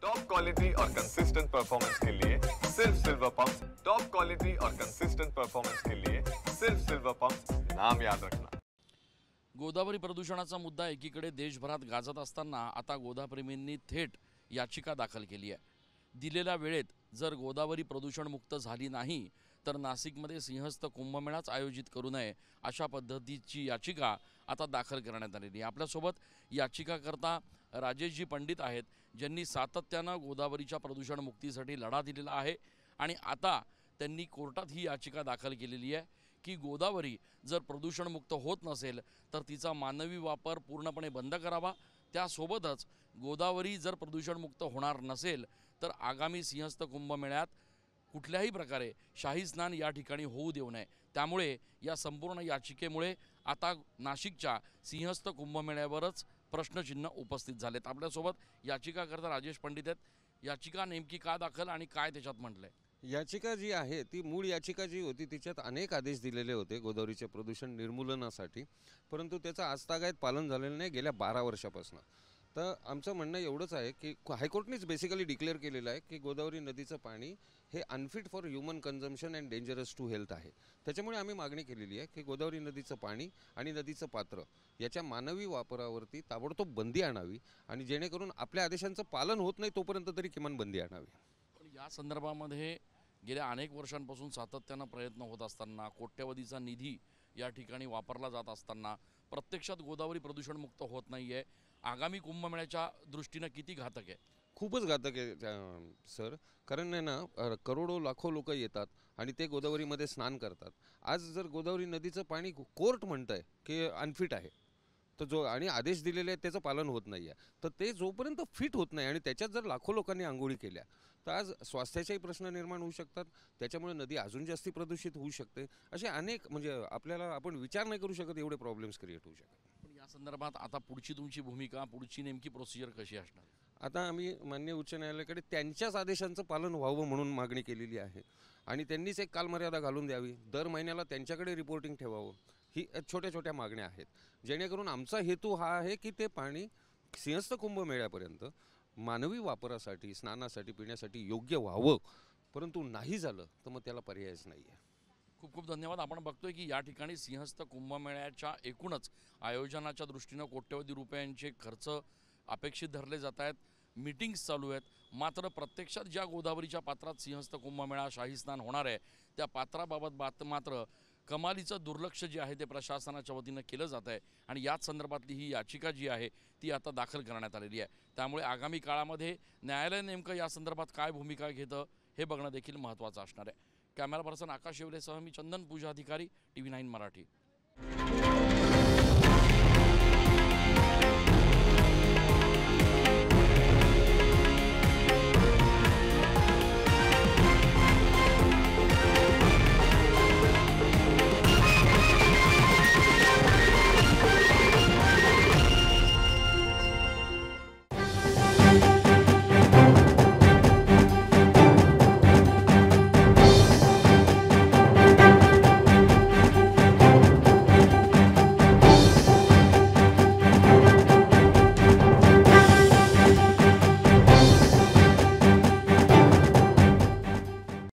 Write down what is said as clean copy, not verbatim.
Top quality और consistent performance के लिए सिर्फ सिल्वर पंप्स। टॉप क्वालिटी और कंसिस्टेंट परफॉर्मेंस के लिए सिर्फ सिल्वर पंप्स, नाम याद रखना। गोदावरी प्रदूषणाचा मुद्दा एकीकडे देशभरात गाजत असताना आता गोदाप्रेमींनी थेट याचिका दाखल केली आहे। दिलेल्या वेळेत जर गोदावरी प्रदूषणमुक्त झाली नाही तर नाशिकमध्ये सिंहस्थ कुंभमेळाच आयोजित करू नये अशा पद्धतीची याचिका आता दाखल करण्यात आलेली आहे। आपल्यासोबत याचिकाकर्ता राजेशजी पंडित आहेत, ज्यांनी सातत्यानं गोदावरीच्या प्रदूषणमुक्तीसाठी लढा दिलेला आहे आणि आता त्यांनी कोर्टात ही याचिका दाखल केलेली आहे की गोदावरी जर प्रदूषणमुक्त होत नसेल तर तिचा मानवी वापर पूर्णपणे बंद करावा। त्यासोबतच गोदावरी जर प्रदूषणमुक्त होणार नसेल तर आगामी सिंहस्थ कुंभमेळ्यात कुठल्याही प्रकारे शाही स्नान या ठिकाणी होऊ देऊ नये। त्यामुळे या संपूर्ण याचिकेमुळे आता नाशिकच्या सिंहस्थ कुंभमेळ्यावरच प्रश्नचिन्ह उपस्थित झालेत। आपल्यासोबत याचिकाकर्ता राजेश पंडित आहेत। याचिका नेमकी का दाखल आणि काय त्याच्यात म्हटलंय? याचिका जी आहे ती मूळ याचिका जी होती तिच्यात अनेक आदेश दिलेले होते गोदावरीचे प्रदूषण निर्मूलनासाठी, परंतु त्याचं आजतागायत पालन झालेलं नाही गेल्या 12 वर्षापासून। तर आमचं म्हणणं एवढंच आहे की हायकोर्टनेच बेसिकली डिक्लेअर केलेलं आहे की गोदावरी नदीचं पाणी हे unfit for human consumption and dangerous to health आहे। त्याच्यामुळे आम्ही मागणी केलेली आहे की गोदावरी नदीचं पाणी आणि नदीचं पात्र याच्या मानवी वापरावरती ताबडतोब बंदी आणावी आणि जेणेकरून आपल्या आदेशांचं पालन होत नाही तोपर्यंत तरी किमान बंदी आणावी। पण या संदर्भामध्ये गेल्या अनेक वर्षांपासून सातत्यानं प्रयत्न होत असताना, कोट्यवधीचा निधी या ठिकाणी वापरला जात असताना प्रत्यक्षात गोदावरी प्रदूषणमुक्त होत नाही आहे। आगामी कुंभमेळ्याच्या दृष्टीनं किती घातक आहे? खूपच घातक आहे सर, कारण आहे ना करोडो लाखो लोक येतात आणि ते गोदावरीमध्ये स्नान करतात। आज जर गोदावरी नदीचं पाणी कोर्ट म्हणत आहे की अनफिट आहे, तर जो आणि आदेश दिलेले आहेत त्याचं पालन होत नाही आहे, तर ते जोपर्यंत फिट होत नाही आणि त्याच्यात जर लाखो लोकांनी आंघोळी केल्या तर आज स्वास्थ्याचाही प्रश्न निर्माण होऊ शकतात। त्याच्यामुळे नदी अजून जास्ती प्रदूषित होऊ शकते। असे अनेक आपल्याला आपण विचार नाही करू शकत एवढे प्रॉब्लेम्स क्रिएट होऊ शकतात। पण या संदर्भात आता पुढची तुमची भूमिका, पुढची नेमकी प्रोसिजर कशी असणार? आता आम्ही माननीय उच्च न्यायालयाकडे त्यांच्याच आदेशांचं पालन व्हावं म्हणून मागणी केलेली आहे आणि त्यांनीच एक कालमर्यादा घालून द्यावी, दर महिन्याला त्यांच्याकडे रिपोर्टिंग ठेवावं। ही छोट्या छोट्या मागण्या आहेत, जेणेकरून आमचा हेतू हा आहे की ते पाणी सिंहस्थ कुंभमेळ्यापर्यंत मानवी वापरासाठी, स्नानासाठी, पिण्यासाठी योग्य व्हावं। परंतु नाही झालं तर मग त्याला पर्यायच नाही आहे। खूप खूप धन्यवाद। आपण बघतोय की या ठिकाणी सिंहस्थ कुंभमेळ्याच्या एकूणच आयोजनाच्या दृष्टीनं कोट्यवधी रुपयांचे खर्च अपेक्षित धरले जात आहेत, मीटिंग्स चालू आहेत, मात्र प्रत्यक्षात ज्या गोदावरीच्या पात्रात सिंहस्थ कुंभमेळा शाही स्नान होणार आहे त्या पात्राबाबत मात्र कमालीचं दुर्लक्ष जे आहे ते प्रशासनाच्या वतीनं केलं जात आहे आणि याच संदर्भातली ही याचिका जी आहे ती आता दाखल करण्यात आलेली आहे। त्यामुळे आगामी काळामध्ये न्यायालय नेमकं या संदर्भात काय भूमिका घेतं हे बघणं देखील महत्त्वाचं असणार आहे। कॅमेरा पर्सन आकाश येवलेसह मी चंदन पूजा अधिकारी, TV9 मराठी।